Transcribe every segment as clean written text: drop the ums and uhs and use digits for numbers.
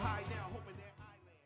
high now, hoping that I land.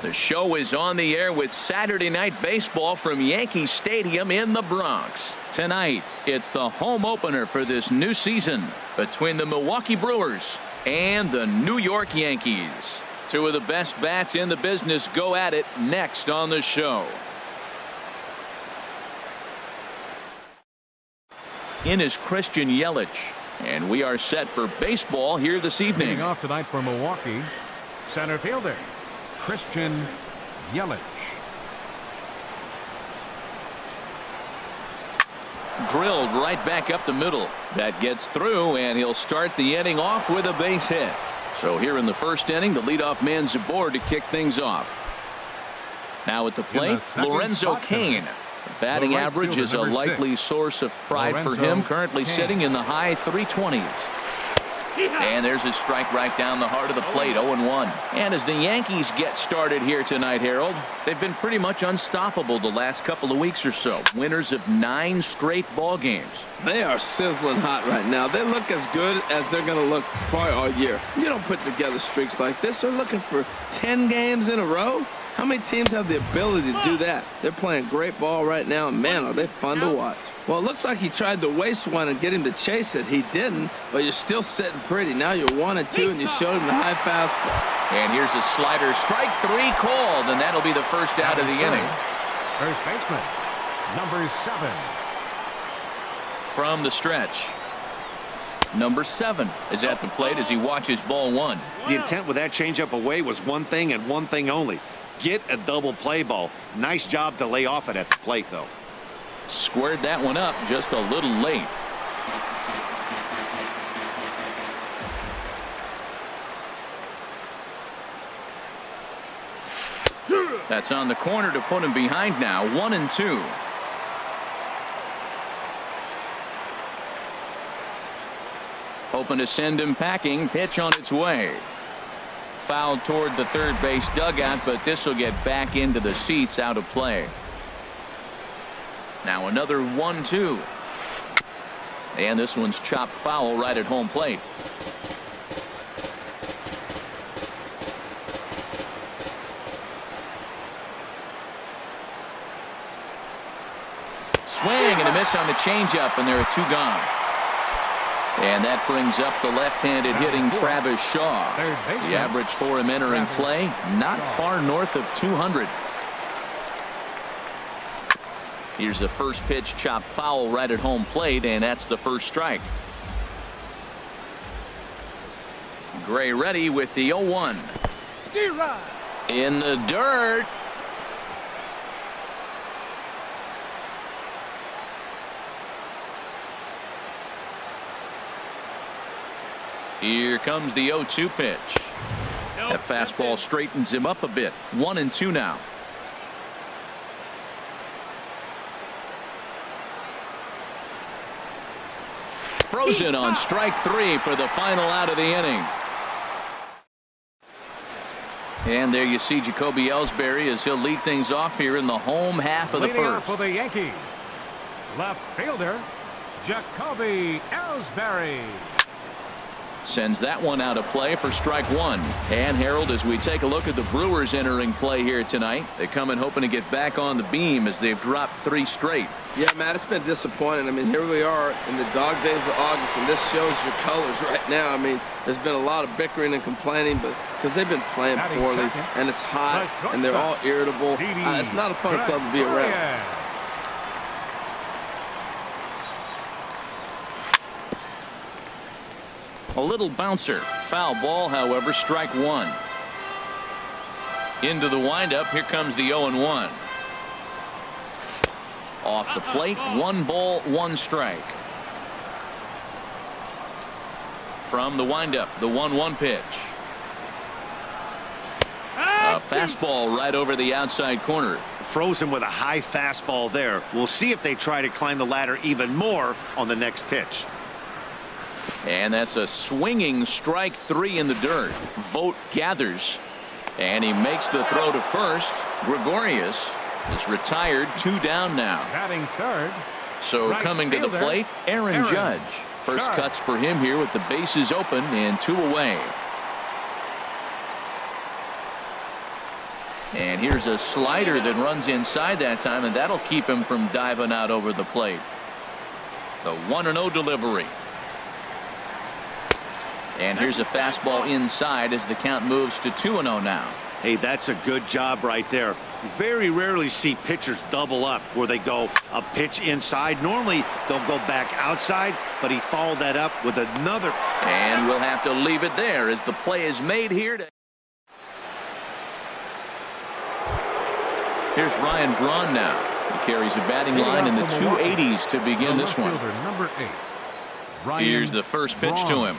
The show is on the air with Saturday Night Baseball from Yankee Stadium in the Bronx. Tonight, it's the home opener for this new season between the Milwaukee Brewers and the New York Yankees. Two of the best bats in the business go at it next on the show. In is Christian Yelich, and we are set for baseball here this evening. Leading off tonight for Milwaukee, center fielder Christian Yelich. Drilled right back up the middle. That gets through, and he'll start the inning off with a base hit. So here in the first inning, the leadoff man's aboard to kick things off. Now at the plate, Lorenzo Cain. The batting average is a likely source of pride for him, currently sitting in the high 320s. And there's a strike right down the heart of the plate, 0-1. And as the Yankees get started here tonight, Harold, they've been pretty much unstoppable the last couple of weeks or so. Winners of 9 straight ball games. They are sizzling hot right now. They look as good as they're going to look probably all year. You don't put together streaks like this. They're looking for 10 games in a row. How many teams have the ability to do that? They're playing great ball right now, and man, are they fun to watch. Well, it looks like he tried to waste one and get him to chase it. He didn't, but you're still sitting pretty. Now you're 1-2, and you showed him the high fastball. And here's a slider, strike 3 called, and that'll be the first out of the inning. First baseman, number 7. From the stretch, number 7 is at the plate as he watches ball 1. The intent with that changeup away was one thing and one thing only. Get a double play ball. Nice job to lay off it at the plate, though. Squared that one up just a little late. That's on the corner to put him behind now. 1-2. Hoping to send him packing. Pitch on its way. Fouled toward the third base dugout, but this will get back into the seats, out of play. Now another 1-2. And this one's chopped foul right at home plate. Swing and a miss on the changeup, and there are 2 gone. And that brings up the left-handed hitting Travis Shaw. The average for him entering play, not far north of 200. Here's the first pitch, chopped foul right at home plate, and that's the first strike. Gray ready with the 0-1. In the dirt. Here comes the 0-2 pitch. That fastball straightens him up a bit. 1-2 now. Frozen on strike 3 for the final out of the inning. And there you see Jacoby Ellsbury as he'll lead things off here in the home half of the first. For the Yankees, left fielder Jacoby Ellsbury. Sends that one out of play for strike 1. And Harold, as we take a look at the Brewers entering play here tonight, they come in hoping to get back on the beam as they've dropped 3 straight. Yeah, Matt, it's been disappointing. I mean, here we are in the dog days of August, and this shows your colors right now. I mean, there's been a lot of bickering and complaining, but because they've been playing poorly, and it's hot, and they're all irritable. It's not a fun club to be around. A little bouncer. Foul ball, however, strike 1. Into the windup. Here comes the 0-1. Off the plate. 1 ball, 1 strike. From the windup, the 1-1 pitch. A fastball right over the outside corner. Frozen with a high fastball there. We'll see if they try to climb the ladder even more on the next pitch. And that's a swinging strike 3 in the dirt. Vogt gathers, and he makes the throw to first. Gregorius is retired, 2 down now. Batting third. So coming to the plate, Aaron Judge. First cuts for him here with the bases open and 2 away. And here's a slider that runs inside that time, and that'll keep him from diving out over the plate. The 1-0 delivery. And here's a fastball inside as the count moves to 2-0 now. Hey, that's a good job right there. Very rarely see pitchers double up where they go a pitch inside. Normally they'll go back outside, but he followed that up with another. And we'll have to leave it there as the play is made here. Here's Ryan Braun now. He carries a batting line in the 280s to begin this one. Number 8. Ryan Here's the first pitch to him.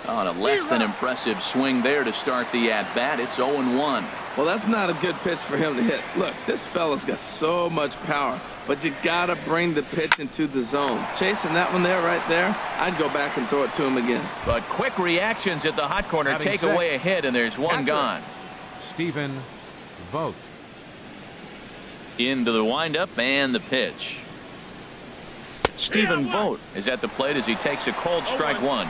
On a less than impressive swing there to start the at-bat. It's 0-1. Well, that's not a good pitch for him to hit. Look, this fella's got so much power, but you got to bring the pitch into the zone. Chasing that one there, right there, I'd go back and throw it to him again. But quick reactions at the hot corner Batting take six. away a hit, and there's one gone. Stephen Vogt. Into the windup and the pitch. Stephen Vogt is at the plate as he takes a cold strike one.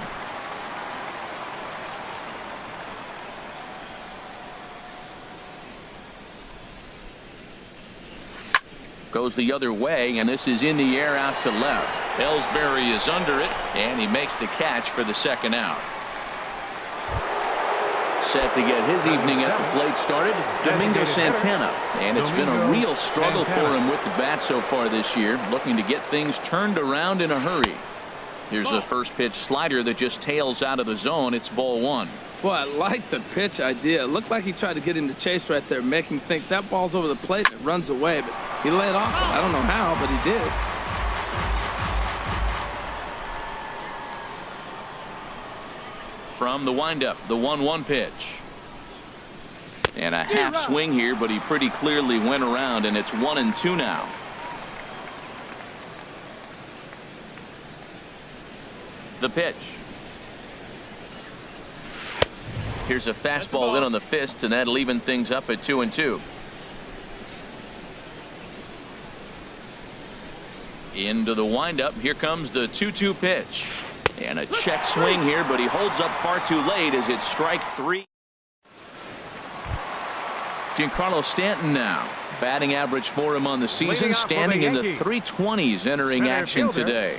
Goes the other way, and this is in the air out to left. Ellsbury is under it, and he makes the catch for the second out. Set to get his evening at the plate started, Domingo Santana. And it's been a real struggle for him with the bat so far this year, looking to get things turned around in a hurry. Here's a first pitch slider that just tails out of the zone. It's ball one. Boy, I like the pitch idea. It looked like he tried to get him to chase right there, make him think that ball's over the plate and it runs away, but he laid off it. I don't know how, but he did. From the windup, the 1-1 pitch. And a half swing here, but he pretty clearly went around, and it's 1-2 now. The pitch. Here's a fastball in on the fists, and that'll even things up at 2-2. Into the windup. Here comes the 2-2 pitch. And a check swing here, but he holds up far too late as it's strike three. Giancarlo Stanton now. Batting average for him on the season, standing in the 320s entering action today.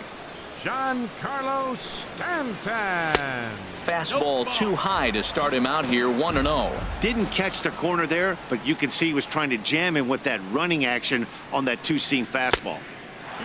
Giancarlo Stanton. Fastball too high to start him out here, 1-0. Didn't catch the corner there, but you can see he was trying to jam him with that running action on that two-seam fastball.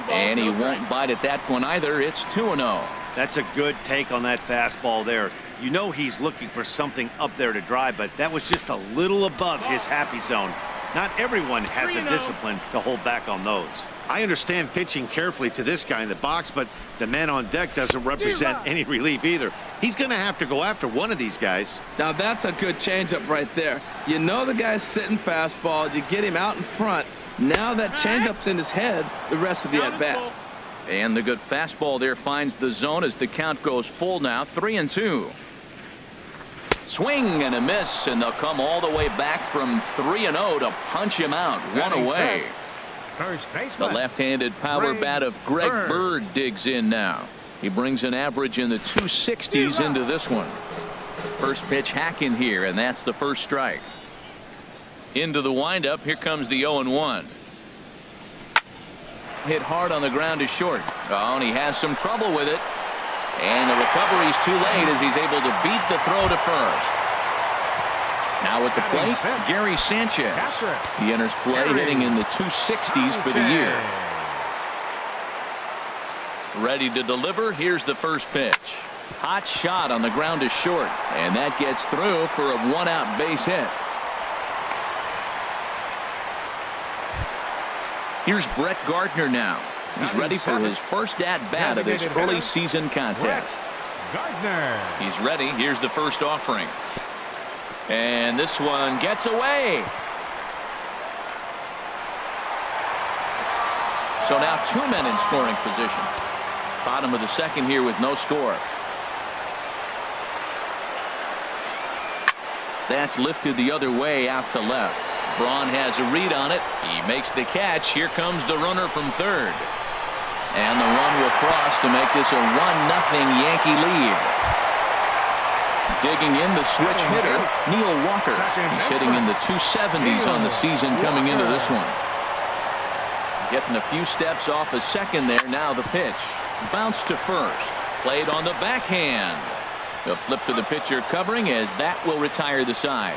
And he won't bite at that one either. It's 2-0. That's a good take on that fastball there. You know he's looking for something up there to drive, but that was just a little above his happy zone. Not everyone has the discipline to hold back on those. I understand pitching carefully to this guy in the box, but the man on deck doesn't represent any relief either. He's going to have to go after one of these guys. Now that's a good changeup right there. You know the guy's sitting fastball. You get him out in front. Now that changeup's in his head the rest of the at-bat. And the good fastball there finds the zone as the count goes full now, 3-2. Swing and a miss, and they'll come all the way back from 3-0 to punch him out. One away. The left-handed power bat of Greg Bird digs in now. He brings an average in the 260s into this one. First pitch hacking here, and that's the first strike. Into the windup. Here comes the 0-1. Hit hard on the ground to short. Oh, and he has some trouble with it. And the recovery's too late as he's able to beat the throw to first. Now at the plate, Gary Sanchez. He enters play hitting in the 260s for the year. Ready to deliver. Here's the first pitch. Hot shot on the ground to short. And that gets through for a one-out base hit. Here's Brett Gardner now. He's ready for his first at-bat of this early season contest. Gardner. He's ready. Here's the first offering. And this one gets away. So now two men in scoring position. Bottom of the second here with no score. That's lifted the other way out to left. Braun has a read on it. He makes the catch. Here comes the runner from third. And the run will cross to make this a 1-0 Yankee lead. Digging in the switch hitter, Neil Walker. He's hitting in the 270s on the season coming into this one. Getting a few steps off a second there. Now the pitch. Bounce to first. Played on the backhand. The flip to the pitcher covering as that will retire the side.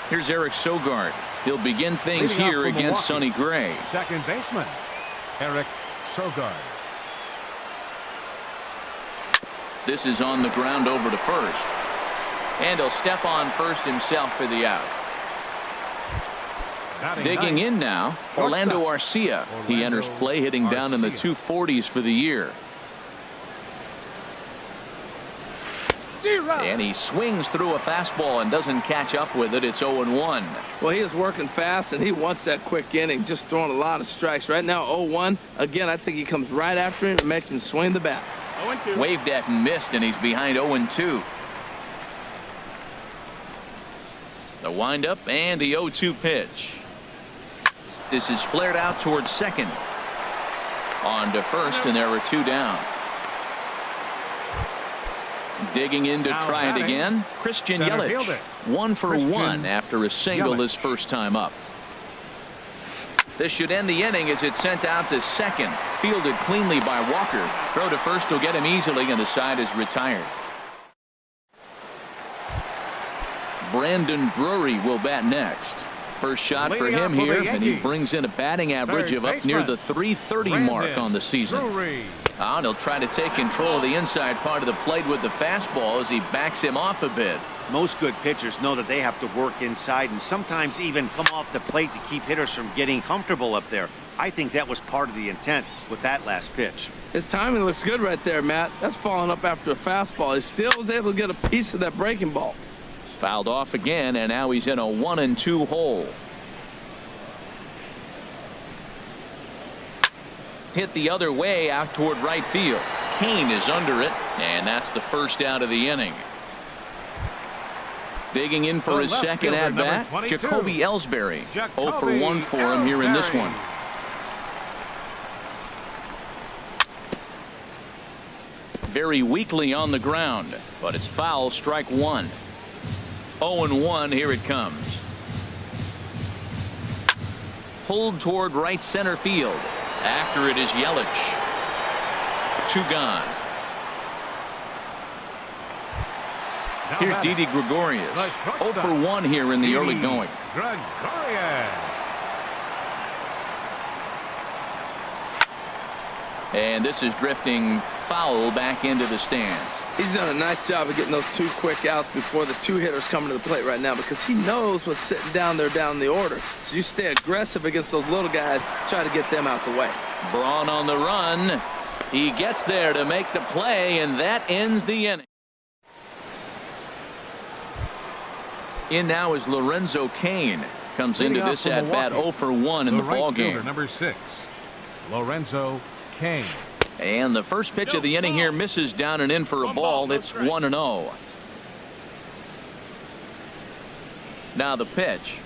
Here's Eric Sogard. He'll begin things here against Sonny Gray. Second baseman, Eric Sogard. This is on the ground over to first. And he'll step on first himself for the out. Digging in now, Orlando Arcia. He enters play hitting down in the 240s for the year. And he swings through a fastball and doesn't catch up with it. It's 0-1. Well, he is working fast, and he wants that quick inning, just throwing a lot of strikes. Right now, 0-1. Again, I think he comes right after him and makes him swing the bat. 0-2. Waved at and missed, and he's behind 0-2. The windup and the 0-2 pitch. This is flared out towards second. On to first, and there are two down. Digging in to try it again, Christian Yelich. 1 for 1 after a single his first time up. This should end the inning as it's sent out to second. Fielded cleanly by Walker. Throw to first will get him easily, and the side is retired. Brandon Drury will bat next. First shot for him here, and he brings in a batting average of up near the 330 mark on the season. And he'll try to take control of the inside part of the plate with the fastball as he backs him off a bit. Most good pitchers know that they have to work inside and sometimes even come off the plate to keep hitters from getting comfortable up there. I think that was part of the intent with that last pitch. His timing looks good right there, Matt. That's following up after a fastball. He still was able to get a piece of that breaking ball. Fouled off again, and now he's in a 1-2 hole. Hit the other way out toward right field. Kane is under it, and that's the first out of the inning. Digging in for his second at bat, Jacoby Ellsbury. 0 for 1 for him here in this one. Very weakly on the ground, but it's foul, strike one. 0-1, here it comes. Pulled toward right center field. After it is Yelich. 2 gone. Here's Didi Gregorius. 0 for 1 here in the early going. And this is drifting foul back into the stands. He's done a nice job of getting those 2 quick outs before the 2 hitters coming to the plate right now, because he knows what's sitting down there down the order. So you stay aggressive against those little guys, try to get them out the way. Braun on the run. He gets there to make the play, and that ends the inning. In now is Lorenzo Cain. Comes into this at bat 0 for 1 in the ball game. Number 6, Lorenzo Cain. And the first pitch of the inning here misses down and in for a ball. It's 1-0. Now the pitch.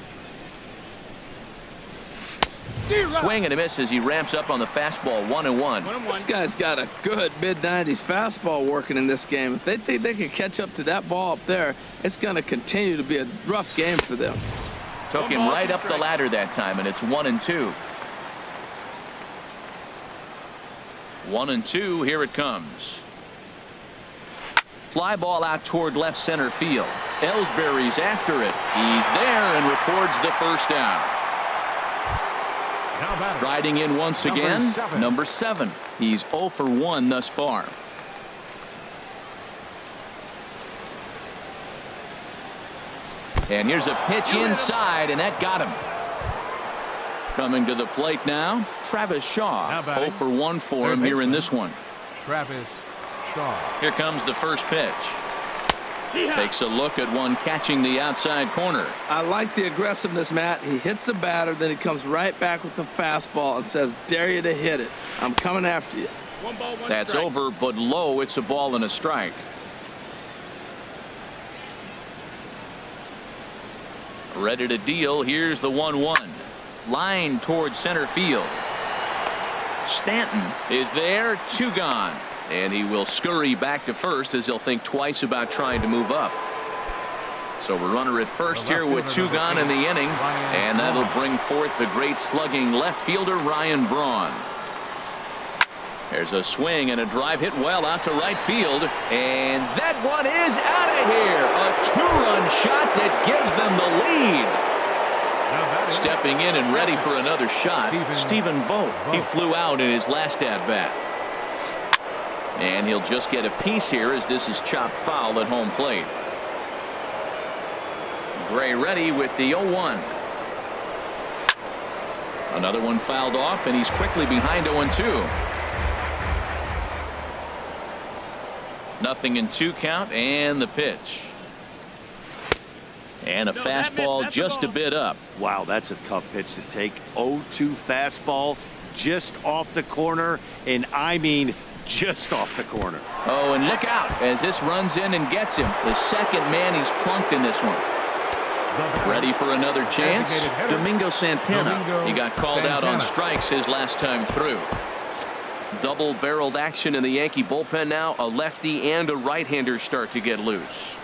Swing and a miss as he ramps up on the fastball. 1-1. This guy's got a good mid-90s fastball working in this game. If they think they can catch up to that ball up there, it's going to continue to be a rough game for them. Took him right up the ladder that time, and it's 1-2. 1-2, here it comes. Fly ball out toward left center field. Ellsbury's after it. He's there and records the first out. Riding in once again, number 7. He's 0 for 1 thus far. And here's a pitch inside, and that got him. Coming to the plate now, Travis Shaw. 0 for 1 for him here in this one. Travis Shaw. Here comes the first pitch. Takes a look at one catching the outside corner. I like the aggressiveness, Matt. He hits a batter, then he comes right back with the fastball and says, dare you to hit it. I'm coming after you. 1 ball, 1 That's strike. over, but low. It's a ball and a strike. Ready to deal. Here's the 1-1. Line towards center field. Stanton is there. 2 gone. And he will scurry back to first as he'll think twice about trying to move up. So a runner at first here with 2 gone in the inning, and that'll bring forth the great slugging left fielder Ryan Braun. There's a swing and a drive hit well out to right field, and that one is out of here. A 2-run shot that gives them the lead. Stepping in and ready for another shot, Stephen Vogt. He flew out in his last at bat. And he'll just get a piece here as this is chopped foul at home plate. Gray ready with the 0-1. Another one fouled off, and he's quickly behind 0-2. 0-2 count, and the pitch. And a fastball just a bit up. Wow, that's a tough pitch to take. 0-2 fastball just off the corner, and I mean just off the corner. Oh, and look out as this runs in and gets him. The second man he's plunked in this one. Ready for another chance? Domingo Santana. He got called out on strikes his last time through. Double-barreled action in the Yankee bullpen now. A lefty and a right-hander start to get loose.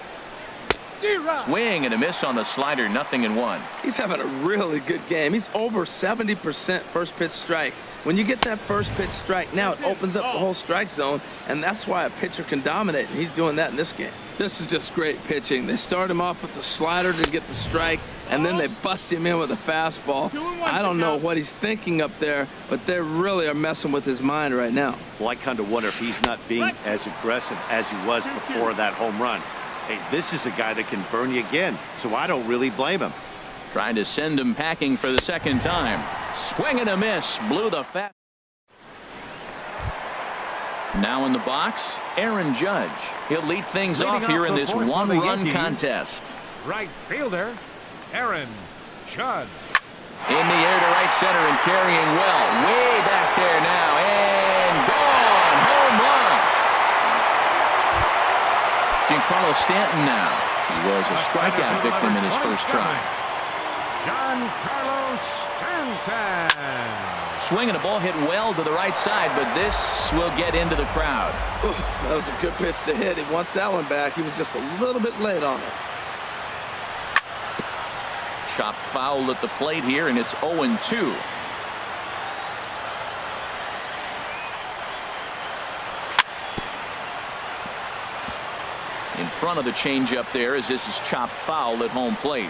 Swing and a miss on the slider. 0-1. He's having a really good game. He's over 70% first pitch strike. When you get that first pitch strike, now it opens up the whole strike zone, and that's why a pitcher can dominate, and he's doing that in this game. This is just great pitching. They start him off with the slider to get the strike, and then they bust him in with a fastball. I don't know what he's thinking up there, but they really are messing with his mind right now. Well, I kind of wonder if he's not being as aggressive as he was before that home run. Hey, this is a guy that can burn you again, so I don't really blame him. Trying to send him packing for the second time. Swing and a miss. Blew the fat. Now in the box, Aaron Judge. He'll lead things off here in this one-run contest. Right fielder, Aaron Judge. In the air to right center and carrying well. Way back there now. And gone. Home run. Giancarlo Stanton now. He was a strikeout victim in his first try. Giancarlo Stanton. Swing and a ball hit well to the right side, but this will get into the crowd. Ooh, that was a good pitch to hit. He wants that one back. He was just a little bit late on it. Chopped foul at the plate here, and it's 0-2. In front of the changeup there as this is chopped foul at home plate.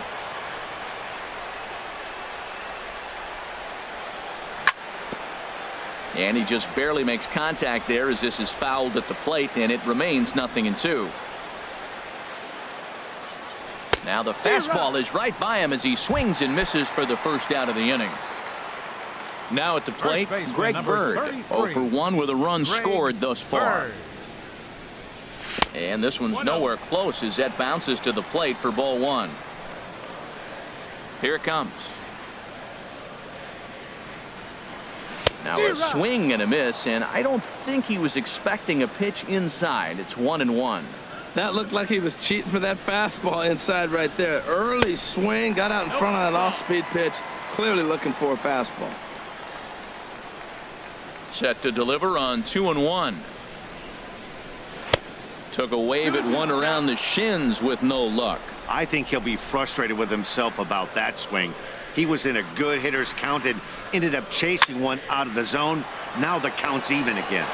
And he just barely makes contact there as this is fouled at the plate, and it remains 0-2. Now the fastball is right by him as he swings and misses for the first out of the inning. Now at the plate, Greg Bird. 0 for 1 with a run scored thus far. And this one's nowhere close as that bounces to the plate for ball 1. Here it comes. Now a swing and a miss, and I don't think he was expecting a pitch inside. It's 1-1. That looked like he was cheating for that fastball inside right there. Early swing, got out in front of that off-speed pitch. Clearly looking for a fastball. Set to deliver on 2-1. Took a wave at one around the shins with no luck. I think he'll be frustrated with himself about that swing. He was in a good hitter's count and ended up chasing one out of the zone. Now the count's even again.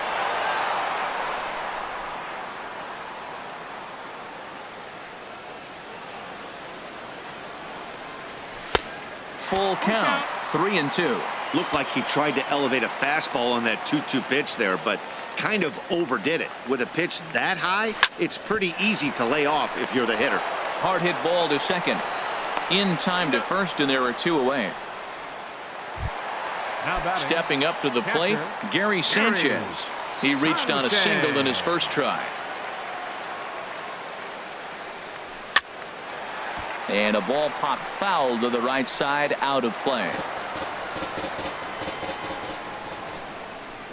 Full count, 3-2. Looked like he tried to elevate a fastball on that 2-2 pitch there, but kind of overdid it. With a pitch that high, it's pretty easy to lay off if you're the hitter. Hard hit ball to second. In time to first, and there are 2 away. Stepping up to the plate, Gary Sanchez. He reached on a single in his first try. And a ball popped foul to the right side, out of play.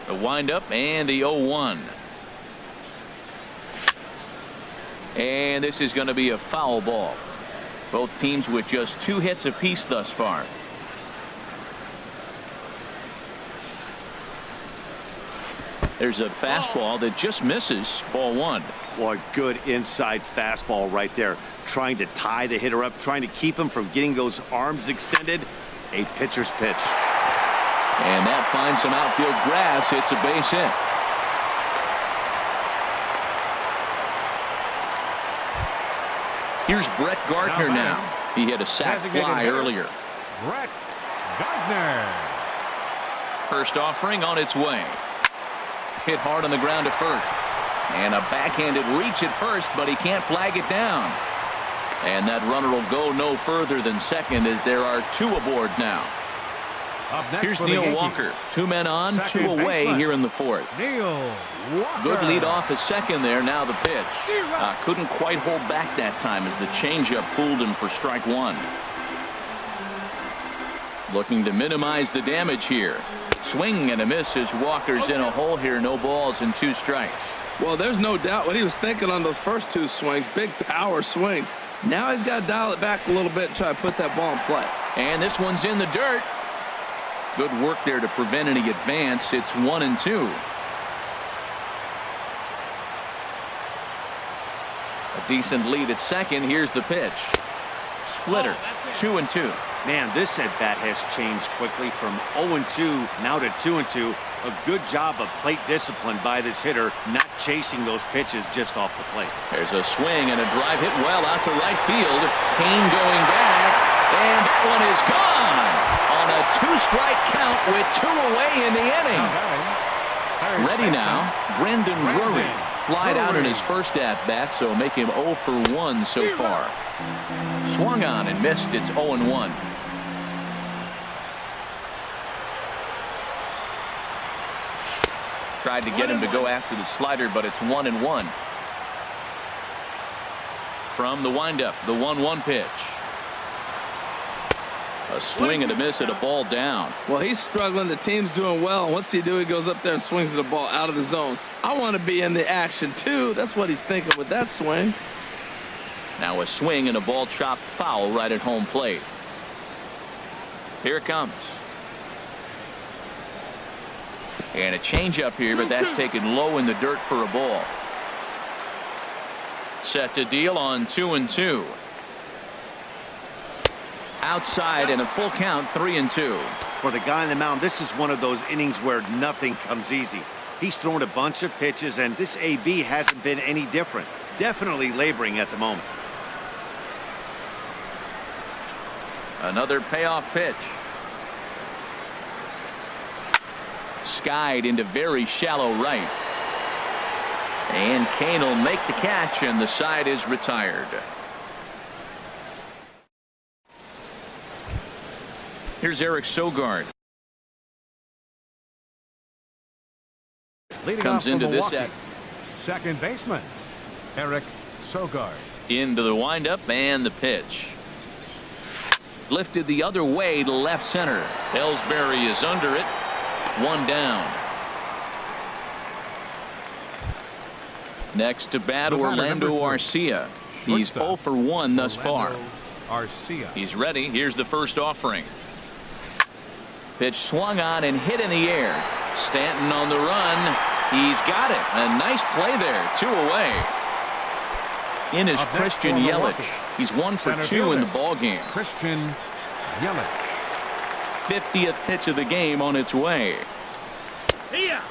The windup and the 0-1. And this is going to be a foul ball. Both teams with just 2 hits apiece thus far. There's a fastball that just misses. Ball 1. Boy, good inside fastball right there. Trying to tie the hitter up, trying to keep him from getting those arms extended. A pitcher's pitch. And that finds some outfield grass. It's a base hit. Here's Brett Gardner now. He hit a sac fly earlier. Brett Gardner. First offering on its way. Hit hard on the ground to first. And a backhanded reach at first, but he can't flag it down. And that runner will go no further than second as there are 2 aboard now. Here's Neil Walker. 2 men on, 2 away here in the 4th. Neil Walker. Good lead off at second there. Now the pitch. Couldn't quite hold back that time as the changeup fooled him for strike 1. Looking to minimize the damage here. Swing and a miss as Walker's in a hole here. No balls and 2 strikes. Well, there's no doubt what he was thinking on those first 2 swings. Big power swings. Now he's got to dial it back a little bit and try to put that ball in play. And this one's in the dirt. Good work there to prevent any advance. It's 1-2. A decent lead at second. Here's the pitch. Splitter. 2-2. Man, this at bat has changed quickly from 0-2 now to 2-2. A good job of plate discipline by this hitter, not chasing those pitches just off the plate. There's a swing and a drive hit well out to right field. Kane going back, and that one is gone on a 2-strike count with 2 away in the inning. Ready now, Brendan Drury. Flied out in his first at-bat, so make him 0 for 1 so far. Swung on and missed. It's 0-1. Tried to get him to go after the slider, but it's 1-1. From the windup, the 1-1 pitch. A swing and a miss at a ball down. Well, he's struggling. The team's doing well. And what's he do? He goes up there and swings the ball out of the zone. I want to be in the action, too. That's what he's thinking with that swing. Now a swing and a ball chopped foul right at home plate. Here it comes. And a changeup here, but that's taken low in the dirt for a ball. Set to deal on 2-2. Outside and a full count, 3-2. For the guy on the mound, this is one of those innings where nothing comes easy. He's thrown a bunch of pitches, and this AB hasn't been any different. Definitely laboring at the moment. Another payoff pitch. Skied into very shallow right. And Kane will make the catch, and the side is retired. Here's Eric Sogard. Leading Comes into this at second baseman Eric Sogard. into the windup and the pitch. Lifted the other way to left center. Ellsbury is under it. 1 down. Next to bat, Orlando Arcia. He's 0 for 1 thus far. Arcia. He's ready. Here's the first offering. Pitch swung on and hit in the air. Stanton on the run. He's got it. A nice play there. 2 away. In is Christian Yelich. He's 1 for 2 in the ball game. Christian Yelich. 50th pitch of the game on its way.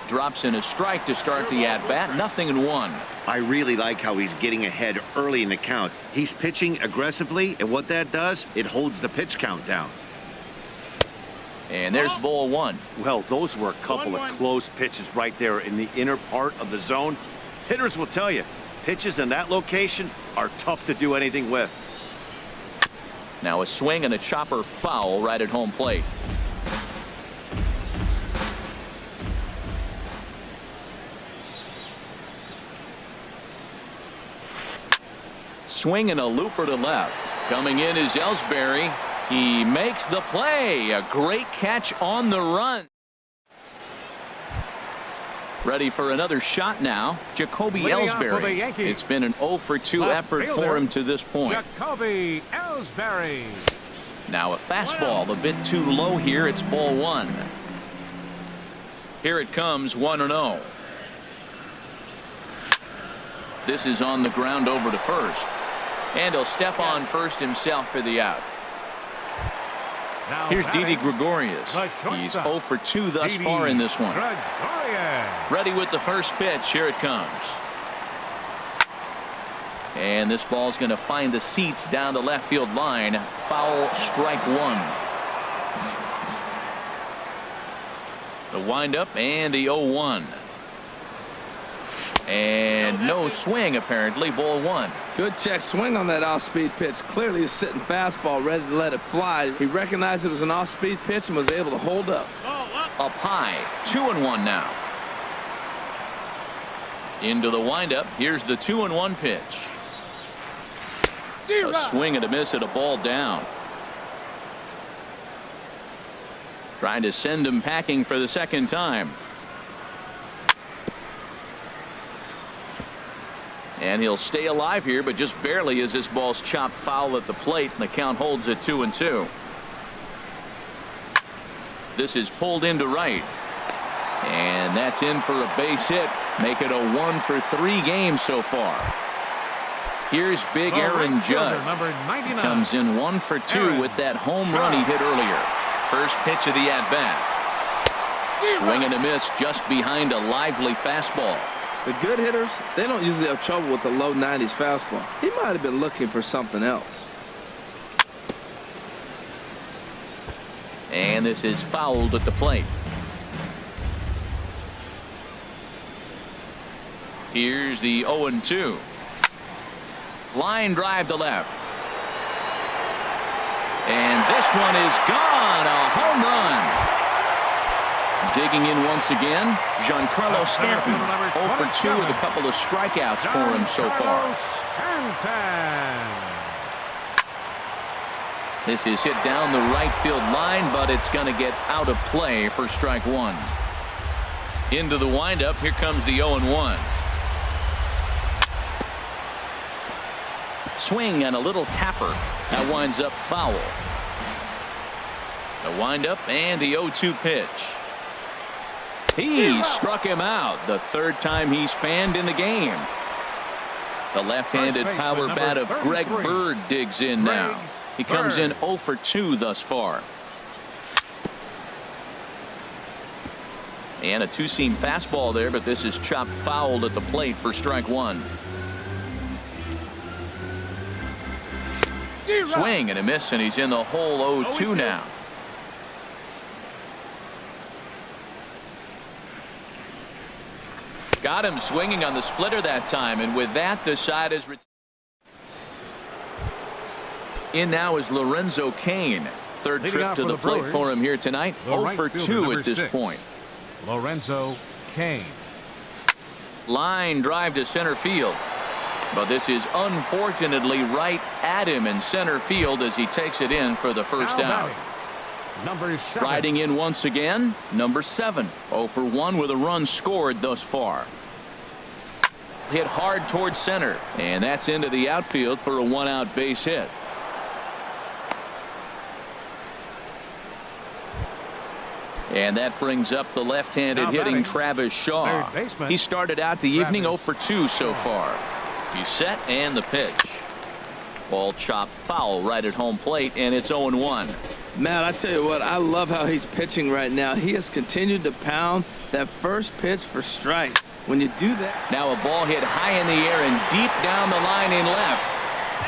Drops in a strike to start the at-bat. 0-1. I really like how he's getting ahead early in the count. He's pitching aggressively, and what that does, it holds the pitch count down. And there's ball 1. Well, those were a couple of close pitches right there in the inner part of the zone. Hitters will tell you, pitches in that location are tough to do anything with. Now a swing and a chopper foul right at home plate. Swing and a looper to left. Coming in is Ellsbury. He makes the play. A great catch on the run. Ready for another shot now. Jacoby Ellsbury. It's been an 0 for 2 effort for him to this point. Jacoby Ellsbury. Now a fastball a bit too low here. It's ball 1. Here it comes, 1-0. This is on the ground over to first. And he'll step on first himself for the out. Now Here's Didi batting, Gregorius. the He's shortstop, 0 for 2 thus Didi far in this one. Gregorius. Ready with the first pitch. Here it comes. And this ball's going to find the seats down the left field line. Foul, strike one. The windup and the 0-1. And no swing, apparently. Ball one. Good check swing on that off-speed pitch. Clearly a sitting fastball ready to let it fly. He recognized it was an off-speed pitch and was able to hold up. Up high. 2-1 now. Into the windup. Here's the 2-1 pitch. A swing and a miss at a ball down. Trying to send him packing for the second time. And he'll stay alive here, but just barely as this ball's chopped foul at the plate, and the count holds at 2-2. This is pulled into right. And that's in for a base hit. Make it a 1 for 3 games so far. Here's big Aaron Judge. Number 99. Comes in 1 for 2 with that home run he hit earlier. First pitch of the at-bat. Swing and a miss just behind a lively fastball. The good hitters, they don't usually have trouble with the low 90s fastball. He might have been looking for something else. And this is fouled at the plate. Here's the 0-2. Line drive to left. And this one is gone. A home run. Digging in once again, Giancarlo Stanton. 0 for 2 with a couple of strikeouts for him so far. This is hit down the right field line, but it's going to get out of play for strike one. Into the windup. Here comes the 0-1. Swing and a little tapper. That winds up foul. The windup and the 0-2 pitch. He struck him out. The third time he's fanned in the game. The left-handed power bat of Greg Bird digs in now. He comes in 0 for 2 thus far. And a two-seam fastball there, but this is chopped fouled at the plate for strike one. Swing and a miss, and he's in the hole 0-2 now. Got him swinging on the splitter that time, and with that, the side is in now is Lorenzo Cain. Third trip to the plate for him here tonight. 0 for 2 at this point. Lorenzo Cain. Line drive to center field. But this is unfortunately right at him in center field as he takes it in for the first out. Number 7. Riding in once again, number 7. 0 for 1 with a run scored thus far. Hit hard towards center, and that's into the outfield for a 1-out base hit. And that brings up the left-handed hitting Travis Shaw. He started out the evening 0 for 2 so far. He's set, and the pitch. Ball chopped foul right at home plate, and it's 0-1. Matt, I tell you what, I love how he's pitching right now. He has continued to pound that first pitch for strikes. When you do that. Now a ball hit high in the air and deep down the line in left.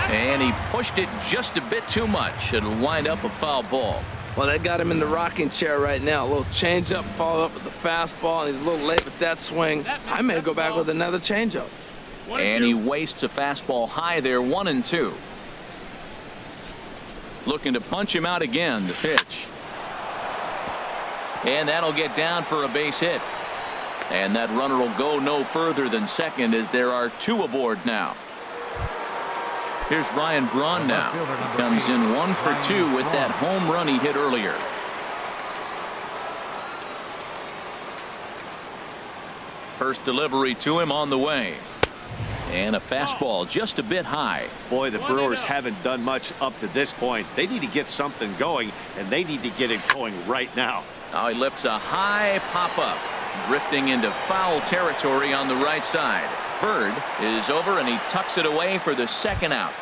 And he pushed it just a bit too much. It'll wind up a foul ball. Well, that got him in the rocking chair right now. A little changeup, follow up with the fastball, and he's a little late with that swing. I may go back with another changeup. And he wastes a fastball high there, 1-2. Looking to punch him out again. The pitch. And that'll get down for a base hit. And that runner will go no further than second as there are 2 aboard now. Here's Ryan Braun now. He comes in 1 for 2 with that home run he hit earlier. First delivery to him on the way. And a fastball just a bit high. Boy, the Brewers haven't done much up to this point. They need to get something going, and they need to get it going right now. Now he lifts a high pop-up, drifting into foul territory on the right side. Bird is over, and he tucks it away for the second out.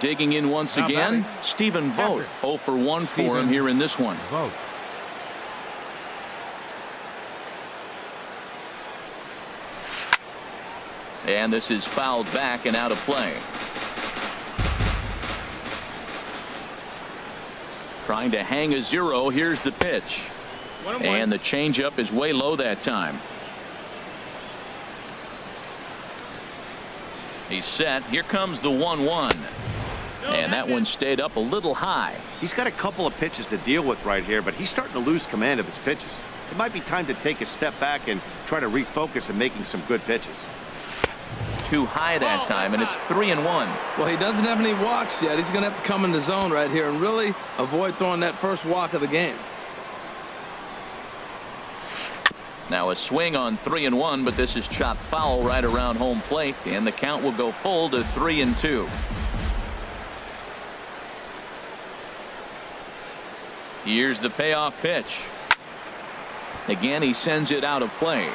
Digging in once again, Stephen Vogt. 0 for 1 for him here in this one. Vogt. And this is fouled back and out of play. Trying to hang a 0. Here's the pitch. And the changeup is way low that time. He's set. Here comes the 1-1. And that one stayed up a little high. He's got a couple of pitches to deal with right here, but he's starting to lose command of his pitches. It might be time to take a step back and try to refocus on making some good pitches. Too high that time, and it's 3-1. Well, he doesn't have any walks yet. He's going to have to come in the zone right here and really avoid throwing that first walk of the game. Now a swing on 3-1, but this is chopped foul right around home plate, and the count will go full to 3-2. Here's the payoff pitch. Again, he sends it out of play.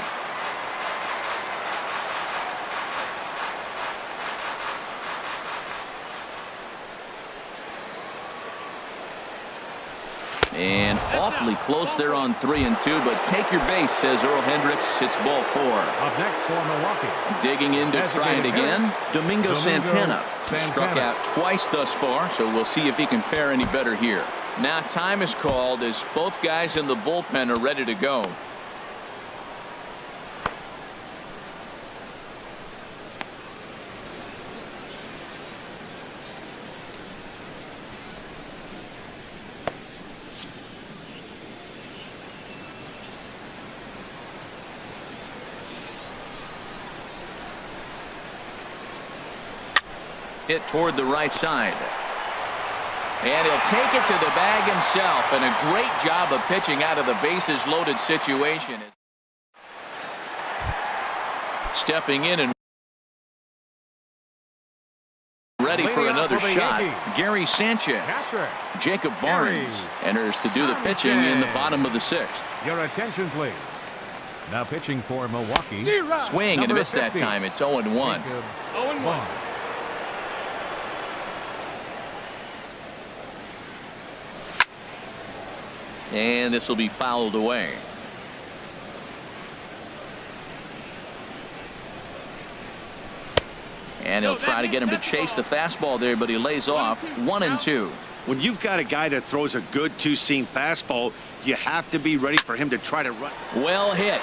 And awfully close there on 3-2, but take your base, says Earl Hendricks. It's ball 4. Up next for Milwaukee. Digging in to try it again. Domingo Santana. Struck out twice thus far, so we'll see if he can fare any better here. Now time is called as both guys in the bullpen are ready to go. Hit toward the right side. And he'll take it to the bag himself, and a great job of pitching out of the bases loaded situation. Stepping in and ready for another shot. Gary Sanchez. Jacob Barnes enters to do the pitching in the bottom of the 6th. Your attention, please. Now pitching for Milwaukee. Swing and a miss that time. It's 0-1. 0-1. And this will be fouled away. And he'll try to get him to chase the fastball there, but he lays off. 1-2. When you've got a guy that throws a good two-seam fastball, you have to be ready for him to try to run. Well hit.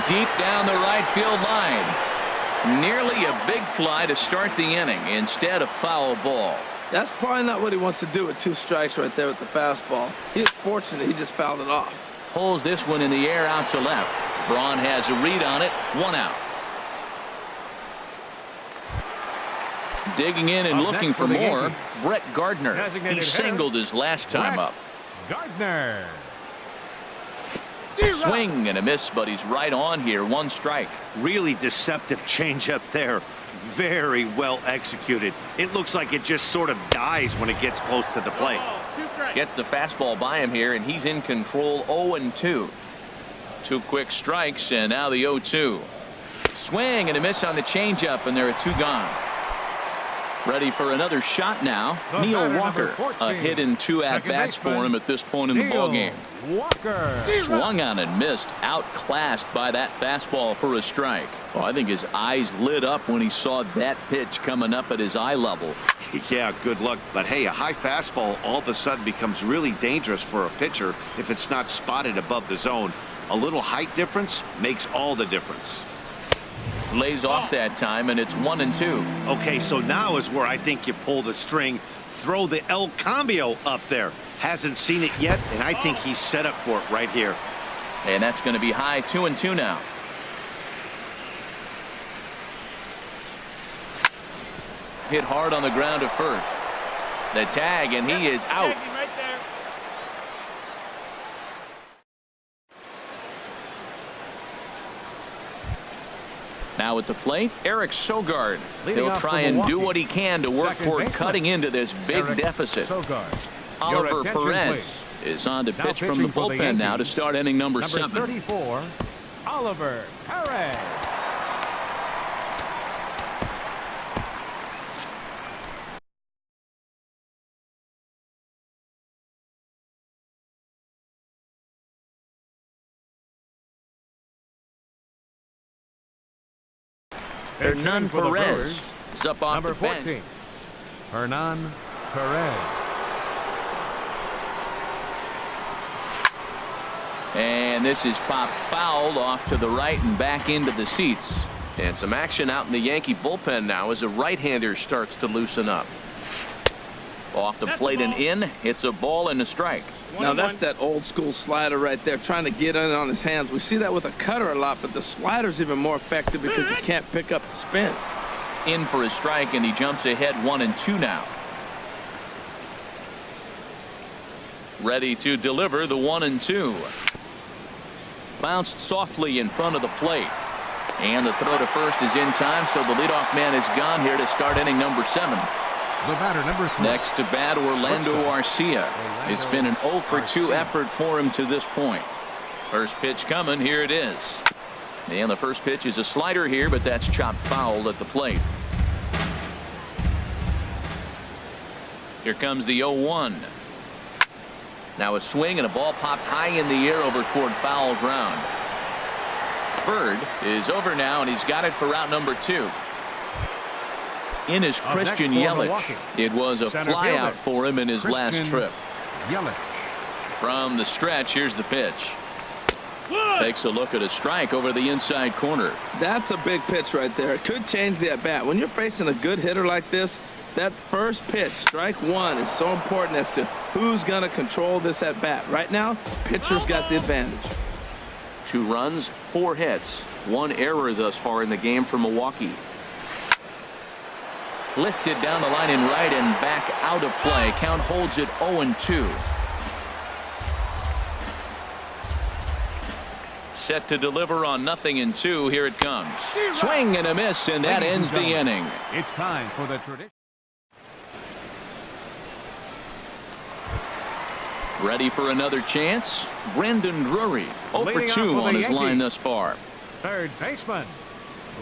Deep down the right field line. Nearly a big fly to start the inning. Instead, a foul ball. That's probably not what he wants to do with 2 strikes right there with the fastball. He is fortunate he just fouled it off. Pulls this one in the air out to left. Braun has a read on it. 1 out. Digging in and looking for more. Brett Gardner. He singled his last time up. Gardner. Swing and a miss, but he's right on here. 1 strike. Really deceptive changeup there. Very well executed. It looks like it just sort of dies when it gets close to the plate. Gets the fastball by him here, and he's in control. 0-2. 2 quick strikes, and now the 0-2. Swing and a miss on the changeup, and there are 2 gone. Ready for another shot now. Neil Walker. A hit and 2 at-bats for him at this point in the ballgame. Walker. Swung on and missed. Outclassed by that fastball for a strike. Oh, I think his eyes lit up when he saw that pitch coming up at his eye level. Yeah, good luck. But hey, a high fastball all of a sudden becomes really dangerous for a pitcher if it's not spotted above the zone. A little height difference makes all the difference. Lays off that time, and it's 1-2. Okay, so now is where I think you pull the string. Throw the El Cambio up there. Hasn't seen it yet, and I think he's set up for it right here. And that's going to be high. 2-2 now. Hit hard on the ground to first. The tag, and he is out. Now at the plate, Eric Sogard. He'll try and do what he can to work toward cutting into this big deficit. Oliver Perez is on to pitch from the bullpen now to start inning number 7. 34, Oliver Perez. Hernan for the Perez Brewers, is up off number the bench. 14, Hernan Perez. And this is popped fouled off to the right and back into the seats. And some action out in the Yankee bullpen now as a right-hander starts to loosen up. Off the plate and in. It's a ball and a strike. Now that's that old school slider right there, trying to get in on his hands. We see that with a cutter a lot, but the slider's even more effective because you can't pick up the spin. In for a strike, and he jumps ahead 1-2 now. Ready to deliver the 1-2. Bounced softly in front of the plate. And the throw to first is in time, so the leadoff man is gone here to start inning number 7. The batter, number 3. Next to bat, Orlando Arcia. It's been an 0 for 2 effort for him to this point. First pitch coming. Here it is. And the first pitch is a slider here, but that's chopped foul at the plate. Here comes the 0-1. Now a swing and a ball popped high in the air over toward foul ground. Bird is over now, and he's got it for out number 2. In is Christian Yelich. It was a flyout for him in his last trip. Yelich. From the stretch, here's the pitch. Takes a look at a strike over the inside corner. That's a big pitch right there. It could change the at-bat. When you're facing a good hitter like this, that first pitch, strike 1, is so important as to who's going to control this at-bat. Right now, pitcher's got the advantage. 2 runs, 4 hits, 1 error thus far in the game for Milwaukee. Lifted down the line in right and back out of play. Count holds it 0-2. Set to deliver on 0-2. Here it comes. Swing and a miss, and that ends the inning. It's time for the tradition. Ready for another chance? Brandon Drury, 0 for 2 on his line thus far. Third baseman,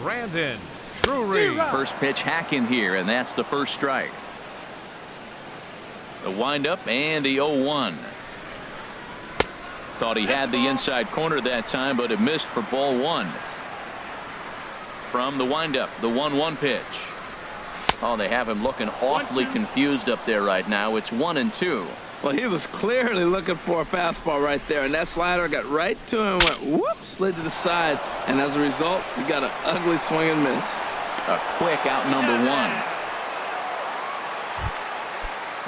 Brandon Drury. First pitch hacking here, and that's the first strike. The windup and the 0-1. Thought he had the inside corner that time, but it missed for ball 1. From the windup, the 1-1 pitch. Oh, they have him looking awfully confused up there right now. It's 1-2. Well, he was clearly looking for a fastball right there, and that slider got right to him and went whoop, slid to the side, and as a result, he got an ugly swing and miss. A quick out number 1.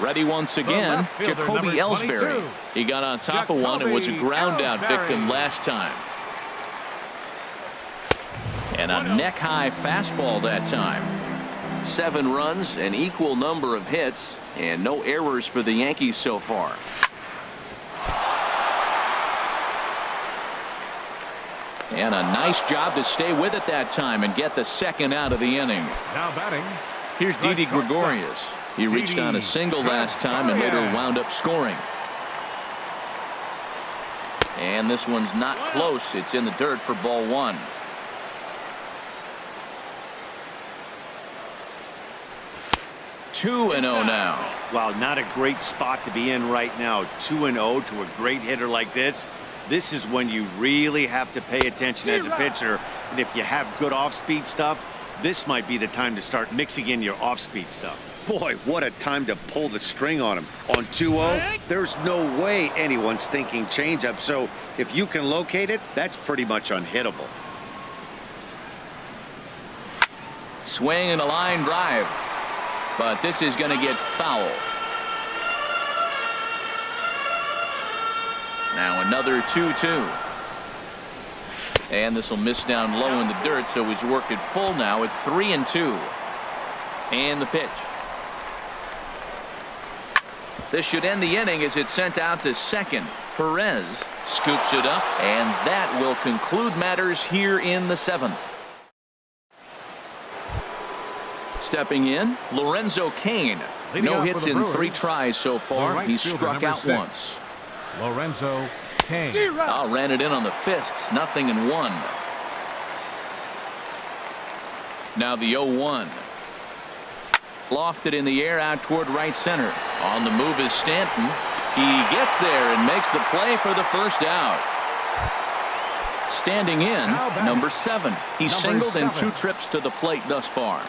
Ready once again, Jacoby Ellsbury. He got on top of one and was a ground out victim last time. And a neck high fastball that time. 7 runs, an equal number of hits, and no errors for the Yankees so far. And a nice job to stay with it that time and get the second out of the inning. Now batting. Here's Didi Gregorius. He reached on a single last time and later wound up scoring. And this one's not close. It's in the dirt for ball 1. Two and 0 now. Wow, not a great spot to be in right now. 2-0 to a great hitter like this. This is when you really have to pay attention as a pitcher. And if you have good off-speed stuff, this might be the time to start mixing in your off-speed stuff. Boy, what a time to pull the string on him. On 2-0, there's no way anyone's thinking changeup. So if you can locate it, that's pretty much unhittable. Swing and a line drive. But this is going to get foul. Now another 2-2. And this will miss down low in the dirt, so he's worked it full now at 3-2. And the pitch. This should end the inning as it's sent out to second. Perez scoops it up, and that will conclude matters here in the 7th. Stepping in, Lorenzo Cain. No hits in 3 tries so far. He's struck out once. Lorenzo Cain. Ran it in on the fists. 0-1. Now the 0-1. Lofted in the air out toward right center. On the move is Stanton. He gets there and makes the play for the first out. Standing in, number 7. He's singled in 2 7. trips to the plate thus far.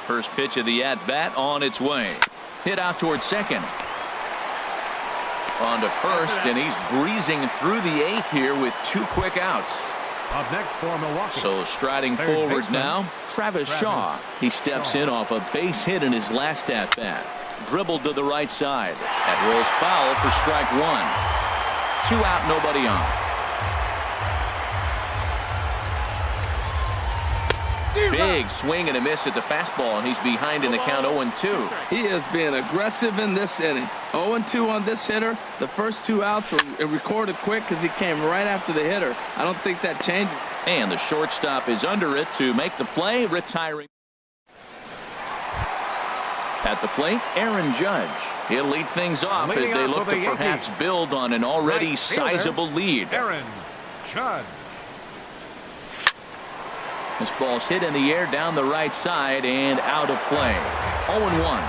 First pitch of the at-bat on its way. Hit out towards second. On to first, and he's breezing through the 8th here with 2 quick outs. Up next for Milwaukee. So striding Third forward baseman, now, Travis Shaw. He steps in off a base hit in his last at-bat. Dribbled to the right side. That rolls foul for strike 1. 2 out, nobody on. Big swing and a miss at the fastball, and he's behind in the count 0-2. He is being aggressive in this inning. 0-2 on this hitter. The first 2 outs were recorded quick because he came right after the hitter. I don't think that changes. And the shortstop is under it to make the play, retiring. At the plate, Aaron Judge. He'll lead things off as they look to perhaps build on an already sizable lead. Aaron Judge. This ball's hit in the air down the right side and out of play. 0-1.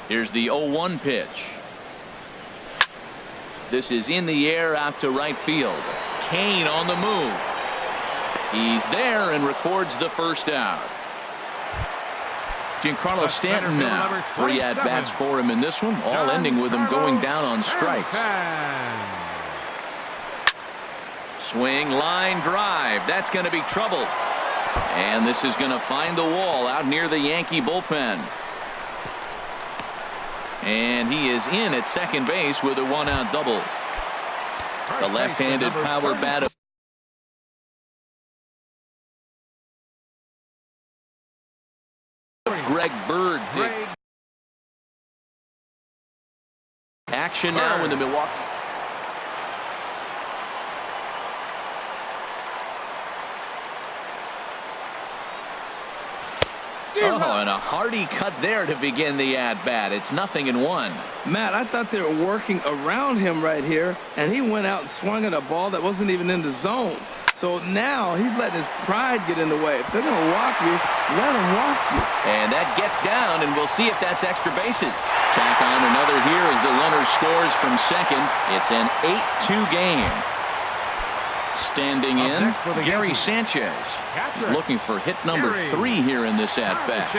Here's the 0-1 pitch. This is in the air out to right field. Kane on the move. He's there and records the first out. Giancarlo Stanton now. 3 at-bats for him in this one, all ending with him going down on strikes. Swing, line, drive. That's going to be trouble. And this is going to find the wall out near the Yankee bullpen. And he is in at second base with a 1-out double. The left-handed power bat. Greg Bird. Action now in the Milwaukee. Oh, and a hearty cut there to begin the at-bat. It's 0-1. Matt, I thought they were working around him right here, and he went out and swung at a ball that wasn't even in the zone. So now he's letting his pride get in the way. If they're going to walk you, let them walk you. And that gets down, and we'll see if that's extra bases. Tack on another here as the runner scores from second. It's an 8-2 game. Standing in, Gary Sanchez. He's looking for hit number 3 here in this at-bat.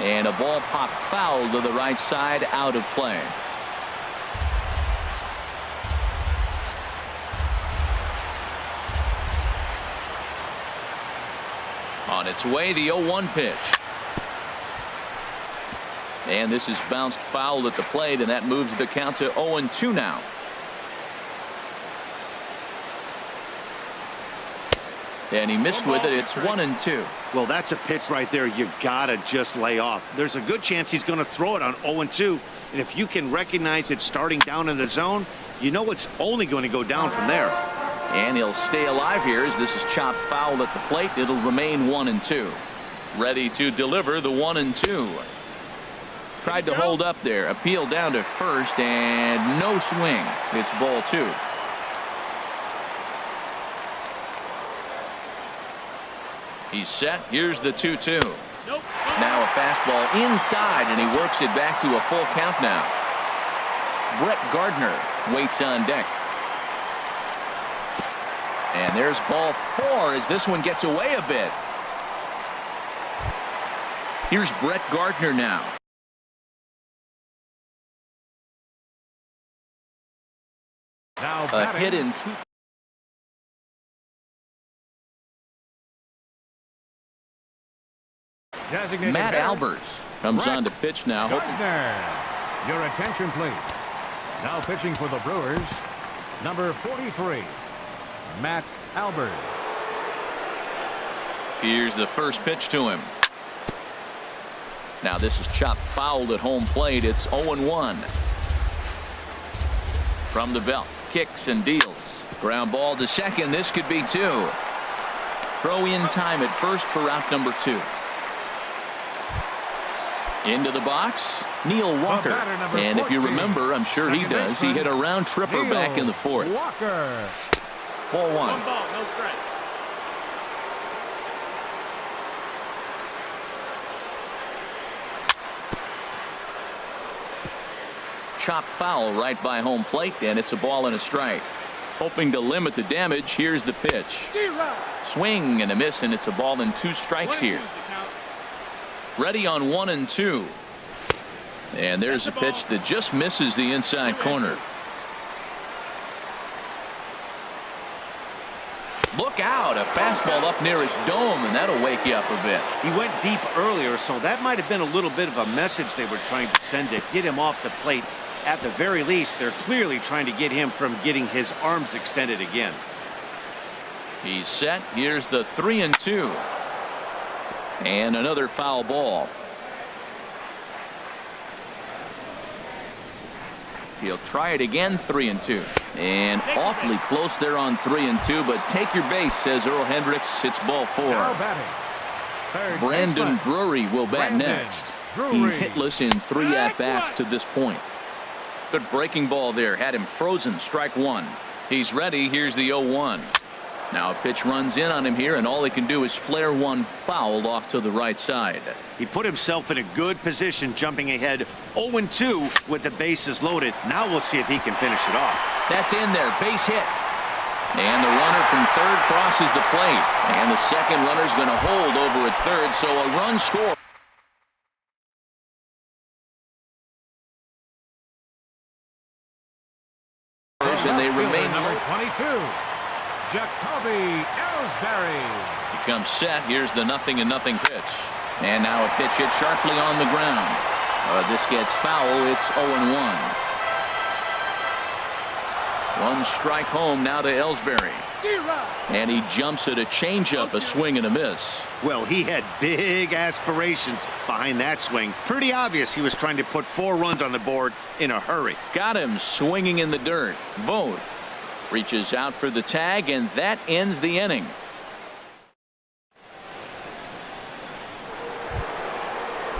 And a ball popped foul to the right side, out of play. On its way, the 0-1 pitch. And this is bounced foul at the plate, and that moves the count to 0-2 now. And he missed with it. It's 1-2. Well, that's a pitch right there you gotta just lay off. There's a good chance he's going to throw it on 0-2, and if you can recognize it starting down in the zone, you know it's only going to go down from there. And he'll stay alive here as this is chopped foul at the plate. It'll remain 1-2. Ready to deliver the 1-2. Tried to hold up there. Appeal down to first, and no swing. It's ball 2. He's set. Here's the 2-2. Now a fastball inside, and he works it back to a full count now. Brett Gardner waits on deck. And there's ball 4 as this one gets away a bit. Here's Brett Gardner now. A hit in 2. Matt Albers comes on to pitch now. Gardner. Your attention, please. Now pitching for the Brewers, number 43, Matt Albers. Here's the first pitch to him. Now this is chopped foul at home plate. It's 0-1. From the belt, kicks and deals. Ground ball to second. This could be 2. Throw in time at first for out number 2. Into the box, Neil Walker. And if you remember, I'm sure he does, he hit a round tripper back in the 4th. Walker. Ball 1. One ball, no strikes. chop foul right by home plate, and it's a ball and a strike. Hoping to limit the damage, here's the pitch. Swing and a miss, and it's a ball and 2 strikes here. Ready on 1-2. And there's a pitch that just misses the inside corner. Look out, a fastball up near his dome, and that'll wake you up a bit. He went deep earlier, so that might have been a little bit of a message they were trying to send to get him off the plate. At the very least, they're clearly trying to get him from getting his arms extended again. He's set. Here's the 3-2. And another foul ball. He'll try it again, 3-2. And awfully close there on 3-2, but take your base, says Earl Hendricks. It's ball 4. Brandon Drury will bat next. He's hitless in 3 at-bats to this point. Good breaking ball there. Had him frozen. Strike 1. He's ready. Here's the 0-1. Now a pitch runs in on him here, and all he can do is flare one foul off to the right side. He put himself in a good position, jumping ahead 0-2 with the bases loaded. Now we'll see if he can finish it off. That's in there. Base hit. And the runner from third crosses the plate. And the second runner's going to hold over at third, so a run score. And they remain number 22. Jacoby Ellsbury. He comes set. Here's the 0-0 pitch. And now a pitch hit sharply on the ground. This gets foul. It's 0-1. 1 strike home now to Ellsbury. And he jumps at a changeup, a swing and a miss. Well, he had big aspirations behind that swing. Pretty obvious he was trying to put 4 runs on the board in a hurry. Got him swinging in the dirt. Vogt reaches out for the tag, and that ends the inning.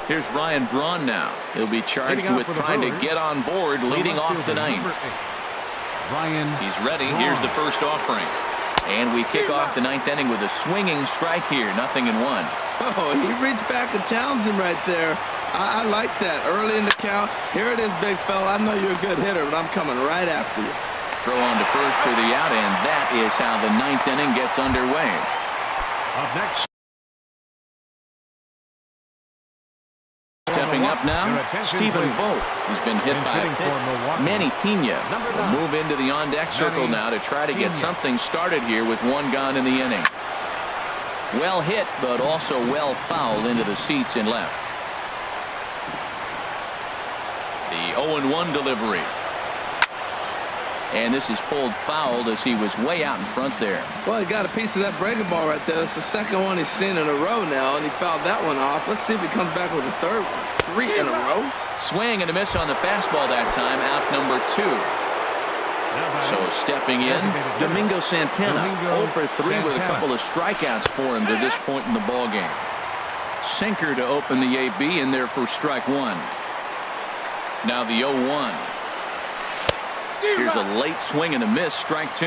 Here's Ryan Braun now. He'll be charged with trying to get on board, leading off the ninth. He's ready. Here's the first offering. And we kick off the 9th inning with a swinging strike here. 0-1. Oh, he reached back and challenged him right there. I like that. Early in the count. Here it is, big fella. I know you're a good hitter, but I'm coming right after you. Throw on to first for the out, and that is how the 9th inning gets underway. Up next. Stepping up now, Stephen Vogt. He's been hit by a pitch. Manny Pena will move into the on-deck circle now to try to get something started here with 1 gone in the inning. Well hit, but also well fouled into the seats in left. The 0-1 delivery. And this is pulled fouled as he was way out in front there. Well, he got a piece of that breaking ball right there. It's the second one he's seen in a row now, and he fouled that one off. Let's see if he comes back with a third one. 3 in a row. Swing and a miss on the fastball that time. Out number 2. So stepping in, Domingo Santana. 0 for 3 with a couple of strikeouts for him to this point in the ballgame. Sinker to open the AB in there for strike 1. Now the 0-1. Here's a late swing and a miss, strike 2.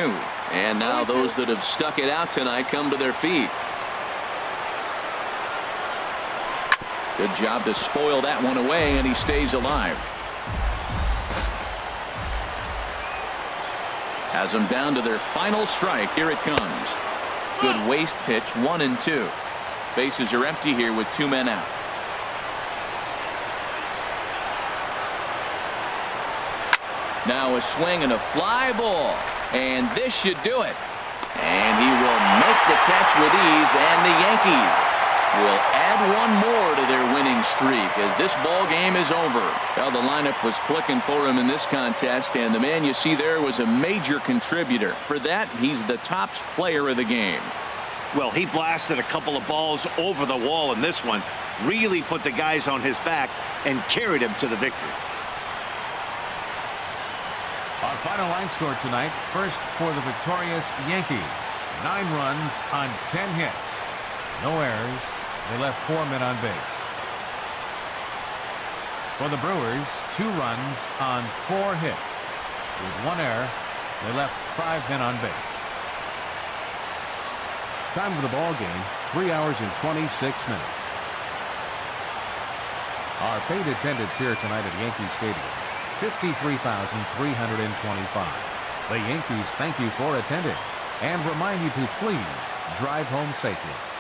And now those that have stuck it out tonight come to their feet. Good job to spoil that one away, and he stays alive. Has them down to their final strike. Here it comes. Good waste pitch, 1-2. Bases are empty here with 2 men out. Now a swing and a fly ball. And this should do it. And he will make the catch with ease, and the Yankees will add 1 more to their winning streak as this ball game is over. Well, the lineup was clicking for him in this contest, and the man you see there was a major contributor. For that, he's the tops player of the game. Well, he blasted a couple of balls over the wall in this one, really put the guys on his back and carried him to the victory. Our final line score tonight. First for the victorious Yankees. 9 runs on 10 hits. No errors. They left 4 men on base. For the Brewers, 2 runs on 4 hits. With 1 error, they left 5 men on base. Time for the ball game, 3 hours and 26 minutes. Our paid attendance here tonight at Yankee Stadium, 53,325. The Yankees thank you for attending and remind you to please drive home safely.